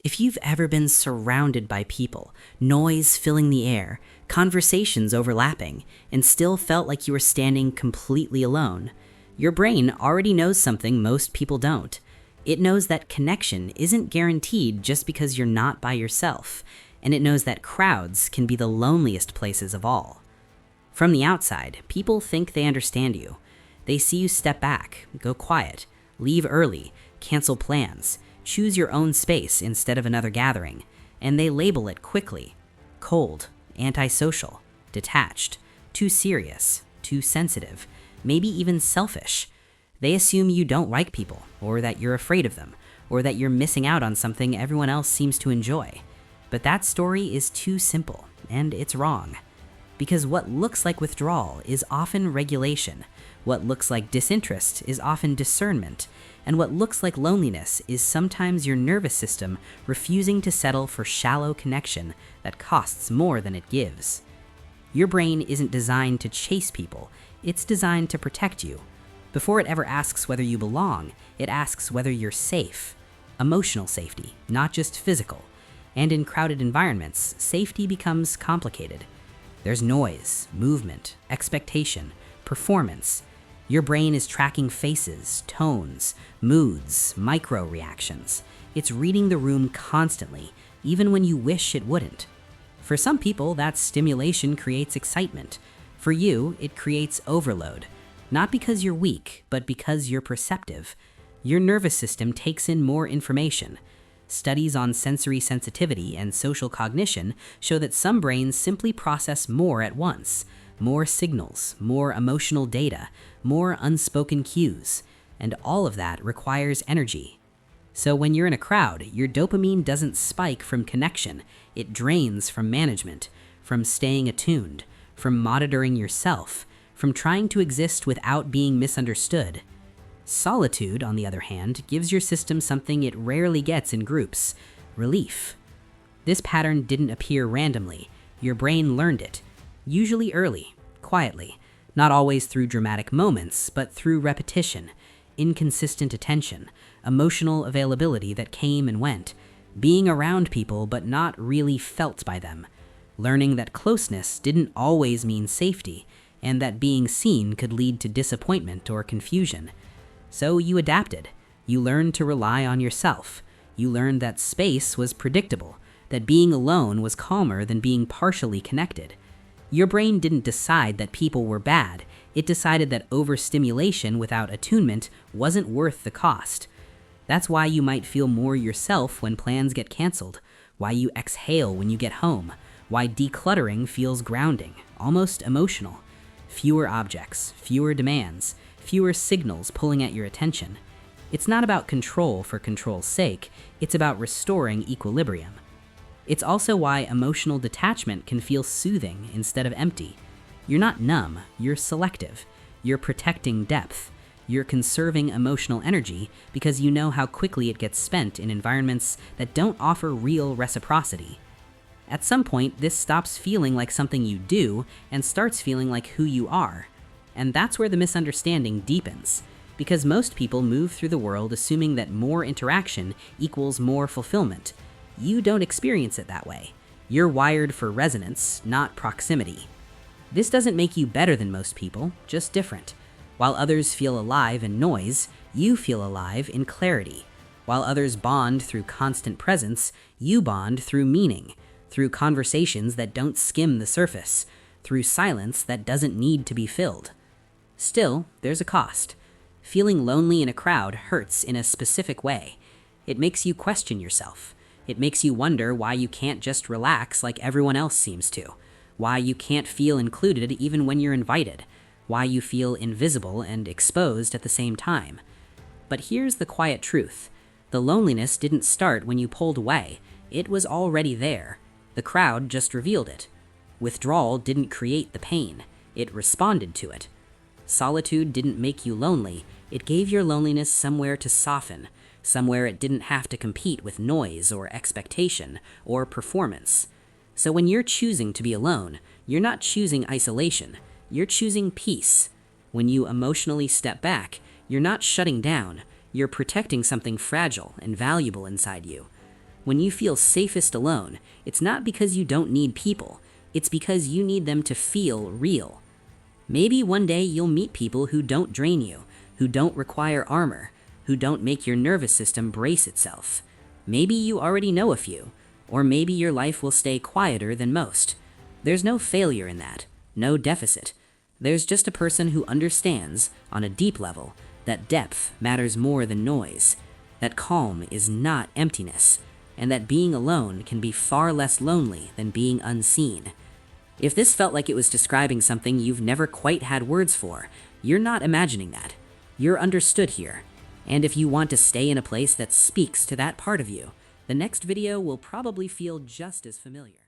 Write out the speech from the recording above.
If you've ever been surrounded by people, noise filling the air, conversations overlapping, and still felt like you were standing completely alone, your brain already knows something most people don't. It knows that connection isn't guaranteed just because you're not by yourself, and it knows that crowds can be the loneliest places of all. From the outside, people think they understand you. They see you step back, go quiet, leave early, cancel plans, choose your own space instead of another gathering, and they label it quickly: cold, antisocial, detached, too serious, too sensitive, maybe even selfish. They assume you don't like people, or that you're afraid of them, or that you're missing out on something everyone else seems to enjoy. But that story is too simple, and it's wrong. Because what looks like withdrawal is often regulation, what looks like disinterest is often discernment, and what looks like loneliness is sometimes your nervous system refusing to settle for shallow connection that costs more than it gives. Your brain isn't designed to chase people, it's designed to protect you. Before it ever asks whether you belong, it asks whether you're safe. Emotional safety, not just physical. And in crowded environments, safety becomes complicated. There's noise, movement, expectation, performance. Your brain is tracking faces, tones, moods, micro-reactions. It's reading the room constantly, even when you wish it wouldn't. For some people, that stimulation creates excitement. For you, it creates overload. Not because you're weak, but because you're perceptive. Your nervous system takes in more information. Studies on sensory sensitivity and social cognition show that some brains simply process more at once. More signals, more emotional data, more unspoken cues, and all of that requires energy. So when you're in a crowd, your dopamine doesn't spike from connection, it drains from management, from staying attuned, from monitoring yourself, from trying to exist without being misunderstood. Solitude, on the other hand, gives your system something it rarely gets in groups: relief. This pattern didn't appear randomly. Your brain learned it, usually early, quietly, not always through dramatic moments, but through repetition, inconsistent attention, emotional availability that came and went, being around people but not really felt by them, learning that closeness didn't always mean safety, and that being seen could lead to disappointment or confusion. So you adapted. You learned to rely on yourself. You learned that space was predictable, that being alone was calmer than being partially connected. Your brain didn't decide that people were bad. It decided that overstimulation without attunement wasn't worth the cost. That's why you might feel more yourself when plans get canceled, why you exhale when you get home, why decluttering feels grounding, almost emotional. Fewer objects, fewer demands, fewer signals pulling at your attention. It's not about control for control's sake, it's about restoring equilibrium. It's also why emotional detachment can feel soothing instead of empty. You're not numb, you're selective. You're protecting depth. You're conserving emotional energy because you know how quickly it gets spent in environments that don't offer real reciprocity. At some point, this stops feeling like something you do and starts feeling like who you are. And that's where the misunderstanding deepens, because most people move through the world assuming that more interaction equals more fulfillment. You don't experience it that way. You're wired for resonance, not proximity. This doesn't make you better than most people, just different. While others feel alive in noise, you feel alive in clarity. While others bond through constant presence, you bond through meaning, through conversations that don't skim the surface, through silence that doesn't need to be filled. Still, there's a cost. Feeling lonely in a crowd hurts in a specific way. It makes you question yourself. It makes you wonder why you can't just relax like everyone else seems to, why you can't feel included even when you're invited, why you feel invisible and exposed at the same time. But here's the quiet truth. The loneliness didn't start when you pulled away. It was already there. The crowd just revealed it. Withdrawal didn't create the pain. It responded to it. Solitude didn't make you lonely. It gave your loneliness somewhere to soften, somewhere it didn't have to compete with noise or expectation or performance. So when you're choosing to be alone, you're not choosing isolation. You're choosing peace. When you emotionally step back, you're not shutting down. You're protecting something fragile and valuable inside you. When you feel safest alone, it's not because you don't need people, it's because you need them to feel real. Maybe one day you'll meet people who don't drain you, who don't require armor, who don't make your nervous system brace itself. Maybe you already know a few, or maybe your life will stay quieter than most. There's no failure in that, no deficit. There's just a person who understands, on a deep level, that depth matters more than noise, that calm is not emptiness, and that being alone can be far less lonely than being unseen. If this felt like it was describing something you've never quite had words for, you're not imagining that. You're understood here. And if you want to stay in a place that speaks to that part of you, the next video will probably feel just as familiar.